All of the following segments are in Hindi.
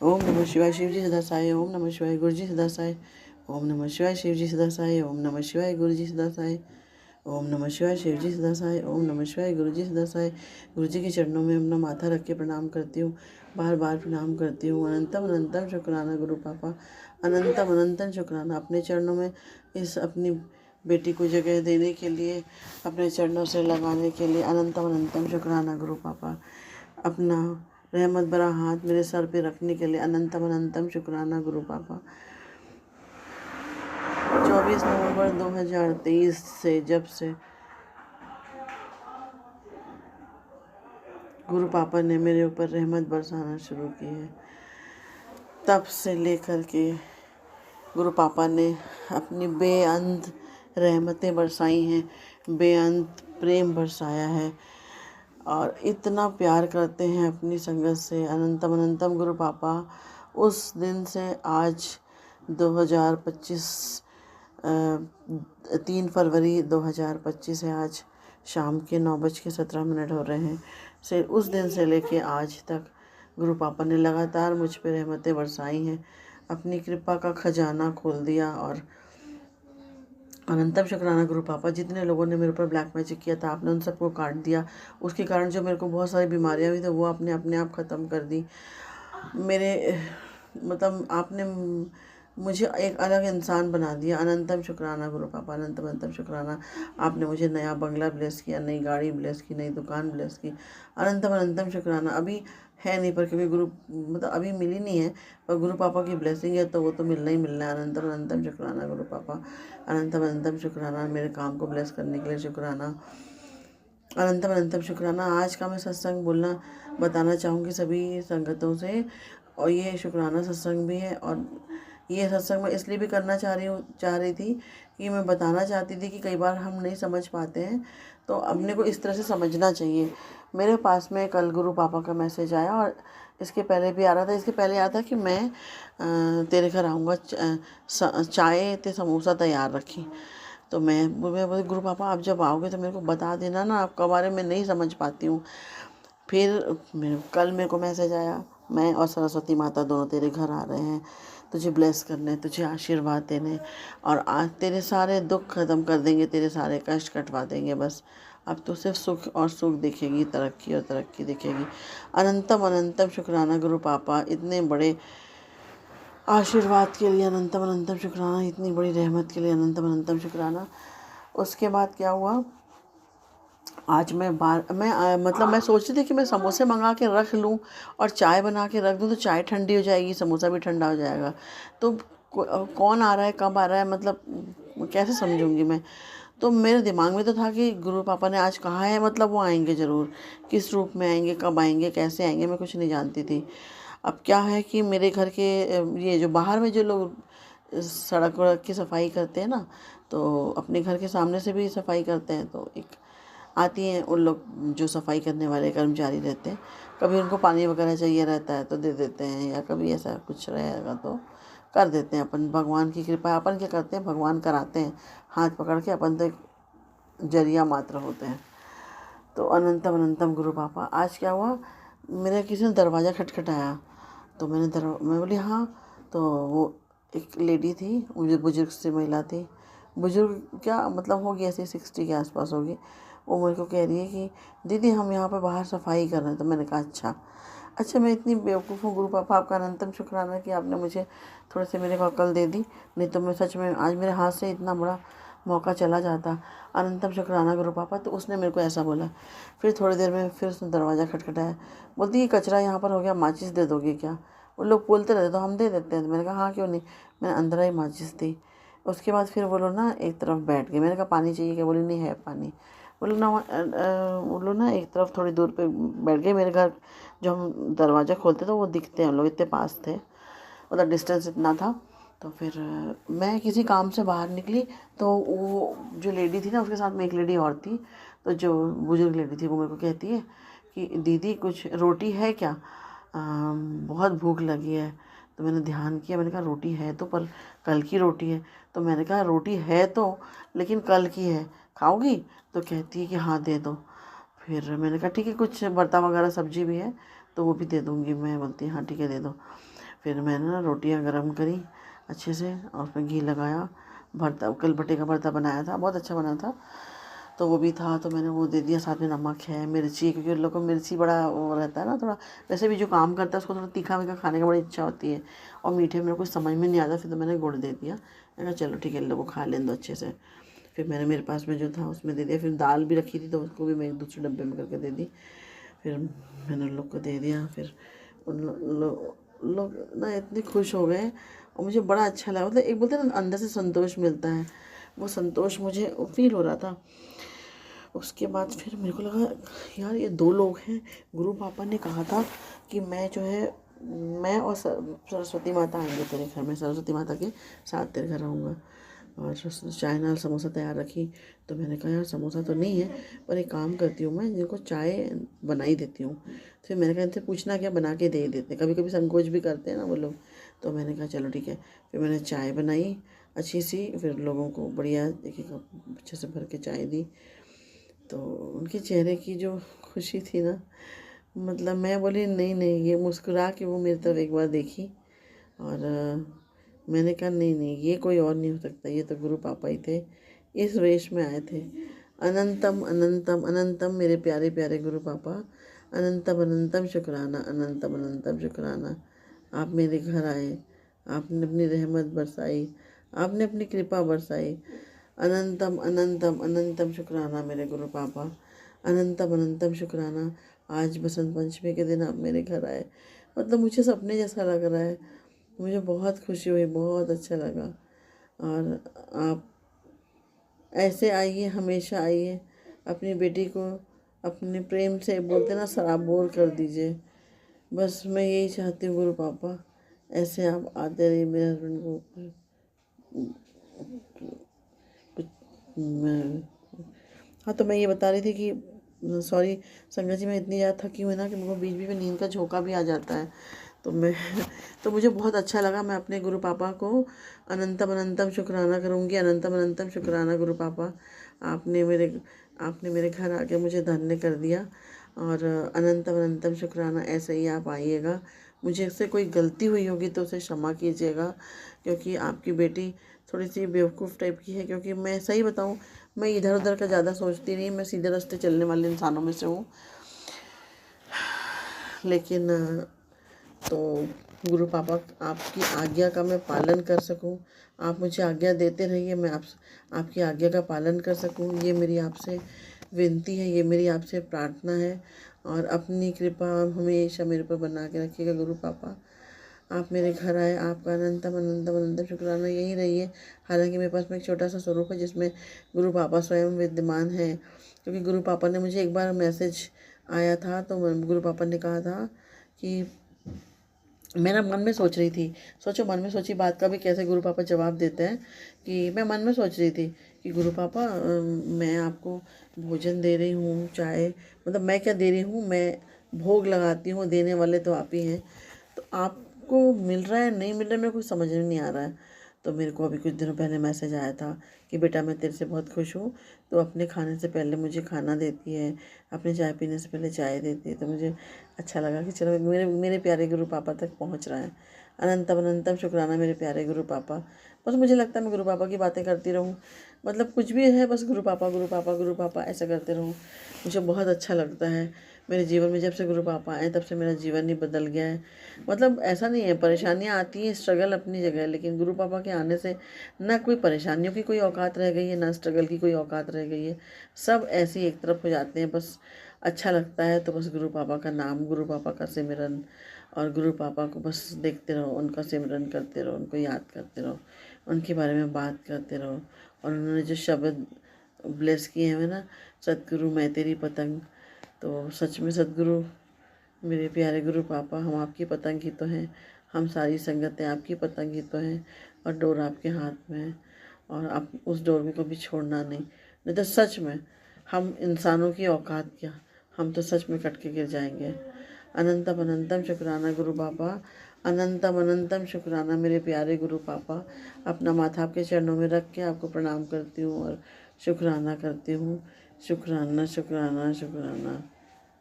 ओम नमः शिवाय शिवजी सदा साई। ओम नमः शिवाय गुरुजी सदा साई। ओम नमः शिवाय शिवजी सदा साई। ओम नमः शिवाय गुरुजी सदा साई। ओम नमः शिवाय शिवजी सदा साई। ओम नमः शिवाय गुरुजी सदा साई। गुरुजी के चरणों में अपना माथा रख के प्रणाम करती हूँ, बार बार प्रणाम करती हूँ। अनंतम अनंतम शुक्राना गुरु पापा, अनंतम अनंतम शुक्राना अपने चरणों में इस अपनी बेटी को जगह देने के लिए, अपने चरणों से लगाने के लिए अनंतम अनंतम शुक्राना गुरु पापा। अपना रहमत भरा हाथ मेरे सर पे रखने के लिए अनंतम अनंतम शुक्राना गुरु पापा। 24 नवंबर 2023 से जब से गुरु पापा ने मेरे ऊपर रहमत बरसाना शुरू की है, तब से लेकर के गुरु पापा ने अपनी बेअंत रहमतें बरसाई हैं, बेअंत प्रेम बरसाया है और इतना प्यार करते हैं अपनी संगत से। अनंतम अनंतम गुरु पापा। उस दिन से आज 2025 3 फरवरी 2025 है। आज शाम के 9:17 हो रहे हैं। से उस दिन से लेके आज तक गुरु पापा ने लगातार मुझ पे रहमतें बरसाई हैं, अपनी कृपा का खजाना खोल दिया। और अनंतम शुक्राना गुरु पापा। जितने लोगों ने मेरे ऊपर ब्लैक मैजिक किया था, आपने उन सबको काट दिया। उसके कारण जो मेरे को बहुत सारी बीमारियां हुई थी, वो आपने अपने आप ख़त्म कर दी। मेरे मतलब आपने मुझे एक अलग इंसान बना दिया। अनंतम शुक्राना गुरु पापा, अनंतम अनंतम शुक्राना। आपने मुझे नया बंगला ब्लेस किया, नई गाड़ी ब्लेस की, नई दुकान ब्लेस की। अनंतम अनंतम शुक्राना। अभी है नहीं, पर क्योंकि गुरु मतलब अभी मिली नहीं है, पर गुरु पापा की ब्लेसिंग है तो वो तो मिलना ही मिलना है। अनंतम अनंतम शुक्राना गुरु पापा, अनंतम अनंतम शुक्राना। मेरे काम को ब्लेस करने के लिए शुक्राना, अनंतम अनंतम शुक्राना। आज का मैं सत्संग बोलना बताना चाहूँगी सभी संगतों से, और ये शुक्राना सत्संग भी है। और ये सत्संग मैं इसलिए भी करना चाह रही थी कि मैं बताना चाहती थी कि कई बार हम नहीं समझ पाते हैं, तो अपने को इस तरह से समझना चाहिए। मेरे पास में कल गुरु पापा का मैसेज आया, और इसके पहले भी आ रहा था। इसके पहले आया था कि मैं तेरे घर आऊँगा, चाय ते समोसा तैयार रखी। तो मैं बोली गुरु पापा आप जब आओगे तो मेरे को बता देना ना, आपका बारे में नहीं समझ पाती हूँ। फिर कल मेरे को मैसेज आया, मैं और सरस्वती माता दोनों तेरे घर आ रहे हैं, तुझे ब्लेस करने, तुझे आशीर्वाद देने, और आज तेरे सारे दुख ख़त्म कर देंगे, तेरे सारे कष्ट कटवा देंगे। बस अब तो सिर्फ सुख और सुख दिखेगी, तरक्की और तरक्की दिखेगी। अनंतम अनंतम शुक्राना गुरु पापा, इतने बड़े आशीर्वाद के लिए अनंतम अनंतम शुक्राना, इतनी बड़ी रहमत के लिए अनंतम अनंतम शुक्राना। उसके बाद क्या हुआ, आज मैं मतलब मैं सोच रही थी कि मैं समोसे मंगा के रख लूँ और चाय बना के रख दूँ, तो चाय ठंडी हो जाएगी, समोसा भी ठंडा हो जाएगा। तो कौन आ रहा है, कब आ रहा है, मतलब कैसे समझूंगी मैं। तो मेरे दिमाग में तो था कि गुरु पापा ने आज कहा है, मतलब वो आएंगे ज़रूर। किस रूप में आएंगे, कब आएंगे, कैसे आएंगे, मैं कुछ नहीं जानती थी। अब क्या है कि मेरे घर के ये जो बाहर में जो लोग सड़क वड़क की सफाई करते हैं ना, तो अपने घर के सामने से भी सफाई करते हैं, तो एक आती हैं उन लोग जो सफाई करने वाले कर्मचारी रहते हैं। कभी उनको पानी वगैरह चाहिए रहता है तो दे देते हैं, या कभी ऐसा कुछ रहेगा तो कर देते हैं। अपन भगवान की कृपा, अपन क्या करते हैं, भगवान कराते हैं हाथ पकड़ के, अपन तो एक जरिया मात्र होते हैं। तो अनंतम अनंतम गुरु पापा। आज क्या हुआ, मेरा किसी ने दरवाज़ा खटखटाया, तो मैं बोली हाँ। तो वो एक लेडी थी, मुझे बुजुर्ग सी महिला थी, बुजुर्ग क्या मतलब होगी ऐसे 60 के आसपास होगी। वो मेरे को कह रही है कि दीदी हम यहाँ पर बाहर सफाई कर रहे हैं। तो मैंने कहा अच्छा मैं इतनी बेवकूफ़ हूँ गुरु पापा, आपका अनंतम शुक्राना कि आपने मुझे थोड़े से मेरे को अकल दे दी, नहीं तो मैं सच में आज मेरे हाथ से इतना बड़ा मौका चला जाता। अनंतम शुक्राना गुरु पापा। तो उसने मेरे को ऐसा बोला। फिर थोड़ी देर में फिर उसने दरवाज़ा खटखटाया, बोलती ये कचरा यहाँ पर हो गया, माचिस दे दोगे क्या। वो लोग बोलते रहते तो हम दे देते हैं। तो मैंने कहा हाँ क्यों नहीं। मैंने अंदर ही माचिस दी। उसके बाद फिर वो लोग ना एक तरफ बैठ गए। मैंने कहा पानी चाहिए क्या, बोली नहीं है पानी। वो लोग ना एक तरफ थोड़ी दूर पे बैठ गए। मेरे घर जो हम दरवाज़ा खोलते तो वो दिखते हैं, लोग इतने पास थे, मतलब डिस्टेंस इतना था। तो फिर मैं किसी काम से बाहर निकली, तो वो जो लेडी थी ना, उसके साथ में एक लेडी और थी। तो जो बुजुर्ग लेडी थी वो मेरे को कहती है कि दीदी कुछ रोटी है क्या, बहुत भूख लगी है। तो मैंने ध्यान किया, मैंने कहा रोटी है तो, पर कल की रोटी है। तो मैंने कहा रोटी है तो, लेकिन कल की है, खाओगी। तो कहती है कि हाँ दे दो। फिर मैंने कहा ठीक है, कुछ बर्ता वगैरह सब्जी भी है तो वो भी दे दूँगी मैं। बोलती है हाँ ठीक है दे दो। फिर मैंने ना रोटियां गरम करी अच्छे से और उसमें घी लगाया। भरता कल भट्टे का भरता बनाया था, बहुत अच्छा बना था, तो वो भी था तो मैंने वो दे दिया। साथ में नमक है, मिर्ची, क्योंकि उन लोग को मिर्ची बड़ा वो रहता है ना थोड़ा, वैसे भी जो काम करता है उसको थोड़ा तीखा वीखा खाने का बड़ी इच्छा होती है, और मीठे में कुछ समझ में नहीं आता, फिर तो मैंने गुड़ दे दिया। मैंने कहा चलो ठीक है, इन लोगों को खा लें दो अच्छे से। फिर मैंने मेरे पास में जो था उसमें दे दिया। फिर दाल भी रखी थी तो उसको भी मैं एक दूसरे डब्बे में करके दे दी। फिर मैंने उन लोग को दे दिया। फिर उन लोग ना इतने खुश हो गए और मुझे बड़ा अच्छा लगा। मतलब एक बोलते हैं ना अंदर से संतोष मिलता है, वो संतोष मुझे फील हो रहा था। उसके बाद फिर मेरे को लगा यार ये 2 लोग हैं। गुरु पापा ने कहा था कि मैं जो है मैं और सरस्वती माता आएंगे तेरे घर में, सरस्वती माता के साथ तेरे घर आऊँगा। और चाय नाल समोसा तैयार रखी। तो मैंने कहा यार समोसा तो नहीं है, पर एक काम करती हूँ, मैं इनको चाय बना ही देती हूँ। फिर मैंने कहा इनसे पूछना क्या, बना के दे ही देते, कभी कभी संकोच भी करते हैं ना वो लोग। तो मैंने कहा चलो ठीक है। फिर मैंने चाय बनाई अच्छी सी, फिर लोगों को बढ़िया एक एक अच्छे से भर के चाय दी। तो उनके चेहरे की जो खुशी थी ना, मतलब मैं बोली नहीं नहीं, ये मुस्कुरा के वो मेरी तरफ एक बार देखी। और मैंने कहा नहीं नहीं, ये कोई और नहीं हो सकता, ये तो गुरु पापा ही थे, इस वेश में आए थे। अनंतम अनंतम अनंतम मेरे प्यारे प्यारे गुरु पापा, अनंतम अनंतम शुक्राना, अनंतम अनंतम शुक्राना। आप मेरे घर आए, आपने अपनी रहमत बरसाई, आपने अपनी कृपा बरसाई। अनंतम अनंतम अनंतम शुक्राना मेरे गुरु पापा, अनंतम अनंतम शुक्राना। आज बसंत पंचमी के दिन आप मेरे घर आए, मतलब मुझे सपने जैसा लग रहा है। मुझे बहुत खुशी हुई, बहुत अच्छा लगा। और आप ऐसे आइए, हमेशा आइए, अपनी बेटी को अपने प्रेम से बोलते ना सराबोर कर दीजिए। बस मैं यही चाहती हूँ गुरु पापा, ऐसे आप आते रहिए मेरे हस्बैंड को कुछ हाँ, तो मैं ये बता रही थी कि सॉरी संगत जी, मैं इतनी ज़्यादा थकी हुई ना कि मेरे को बीच बीच में नींद का झोंका भी आ जाता है। तो मैं तो मुझे बहुत अच्छा लगा। मैं अपने गुरु पापा को अनंतम अनंतम शुक्राना करूँगी। अनंतम अनंतम शुक्राना गुरु पापा, आपने मेरे घर आके मुझे धन्य कर दिया। और अनंतम अनंतम शुक्राना, ऐसे ही आप आइएगा। मुझे से कोई गलती हुई होगी तो उसे क्षमा कीजिएगा, क्योंकि आपकी बेटी थोड़ी सी बेवकूफ़ टाइप की है। क्योंकि मैं सही बताऊँ, मैं इधर उधर का ज़्यादा सोचती नहीं, मैं सीधे रास्ते चलने वाले इंसानों में से हूँ। लेकिन तो गुरु पापा, आपकी आज्ञा का मैं पालन कर सकूं, आप मुझे आज्ञा देते रहिए, मैं आपकी आज्ञा का पालन कर सकूं, ये मेरी आपसे विनती है, ये मेरी आपसे प्रार्थना है। और अपनी कृपा हमेशा मेरे पर बना के रखिएगा गुरु पापा। आप मेरे घर आए, आपका अनंतम अनंतम अनंतम शुक्राना, यही रहिए। हालांकि मेरे पास में एक छोटा सा स्वरूप है जिसमें गुरु पापा स्वयं विद्यमान है, क्योंकि गुरु पापा ने मुझे एक बार मैसेज आया था, तो गुरु पापा ने कहा था कि मेरा मन में सोच रही थी, सोचो मन में सोची बात का भी कैसे गुरु पापा जवाब देते हैं। कि मैं मन में सोच रही थी कि गुरु पापा मैं आपको भोजन दे रही हूँ, चाय, मतलब मैं क्या दे रही हूँ, मैं भोग लगाती हूँ, देने वाले तो आप ही हैं। तो आपको मिल रहा है नहीं मिल रहा है, मेरे को समझ में नहीं आ रहा है। तो मेरे को अभी कुछ दिनों पहले मैसेज आया था कि बेटा मैं तेरे से बहुत खुश हूँ, तो अपने खाने से पहले मुझे खाना देती है, अपने चाय पीने से पहले चाय देती है। तो मुझे अच्छा लगा कि चलो मेरे मेरे प्यारे गुरु पापा तक पहुँच रहा है। अनंतम अनंतम शुक्राना मेरे प्यारे गुरु पापा। बस मुझे लगता है मैं गुरु पापा की बातें करती रहूँ, मतलब कुछ भी है बस गुरु पापा गुरु पापा गुरु पापा ऐसा करते रहूँ। मुझे बहुत अच्छा लगता है। मेरे जीवन में जब से गुरु पापा आए तब से मेरा जीवन ही बदल गया है। मतलब ऐसा नहीं है, परेशानियाँ आती हैं, स्ट्रगल अपनी जगह है, लेकिन गुरु पापा के आने से ना कोई परेशानियों की कोई औकात रह गई है, ना स्ट्रगल की कोई औकात रह गई है। सब ऐसे ही एक तरफ हो जाते हैं। बस अच्छा लगता है तो बस गुरु पापा का नाम, गुरु पापा का सिमरन, और गुरु पापा को बस देखते रहो, उनका सिमरन करते रहो, उनको याद करते रहो, उनके बारे में बात करते रहो। और उन्होंने जो शब्द ब्लेस किए हैं ना, सतगुरु मैं तेरी पतंग, तो सच में सतगुरु मेरे प्यारे गुरु पापा, हम आपकी पतंग ही तो हैं, हम सारी संगतें आपकी पतंग ही तो हैं, और डोर आपके हाथ में है। और आप उस डोर में कभी छोड़ना नहीं, नहीं तो सच में हम इंसानों की औकात क्या, हम तो सच में कट के गिर जाएंगे। अनंतम अनंतम शुक्राना गुरु पापा, अनंतम अनंतम शुक्राना मेरे प्यारे गुरु पापा। अपना माथा आपके चरणों में रख के आपको प्रणाम करती हूँ और शुक्राना करती हूँ। शुक्राना शुक्राना शुक्राना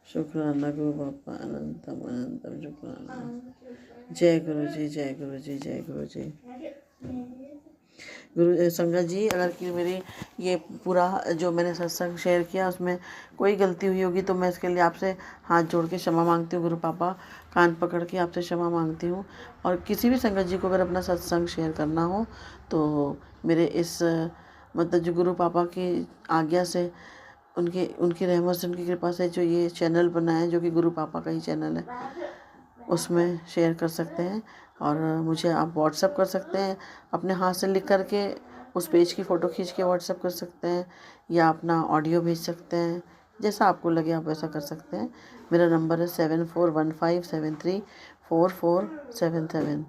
शुक्राना गुरु पापा, अनंतम अनंतम शुक्राना। जय गुरु जी, जय गुरु जी, जय गुरु जी। गुरु संगत जी, अगर कि मेरी ये पूरा जो मैंने सत्संग शेयर किया उसमें कोई गलती हुई होगी तो मैं इसके लिए आपसे हाथ जोड़ के क्षमा मांगती हूँ। गुरु पापा कान पकड़ के आपसे क्षमा मांगती हूँ। और किसी भी संगत जी को अगर अपना सत्संग शेयर करना हो तो मेरे इस मतलब जो गुरु पापा की आज्ञा से, उनकी रहमत से, उनकी कृपा से जो ये चैनल बना है, जो कि गुरु पापा का ही चैनल है, उसमें शेयर कर सकते हैं। और मुझे आप व्हाट्सअप कर सकते हैं, अपने हाथ से लिख करके उस पेज की फ़ोटो खींच के व्हाट्सअप कर सकते हैं, या अपना ऑडियो भेज सकते हैं। जैसा आपको लगे आप वैसा कर सकते हैं। मेरा नंबर है 7415734477।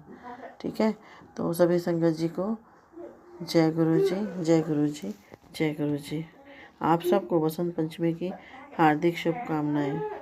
ठीक है। तो सभी संगत जी को जय गुरु जी, जय गुरु जी, जय गुरु जी। आप सबको बसंत पंचमी की हार्दिक शुभकामनाएं।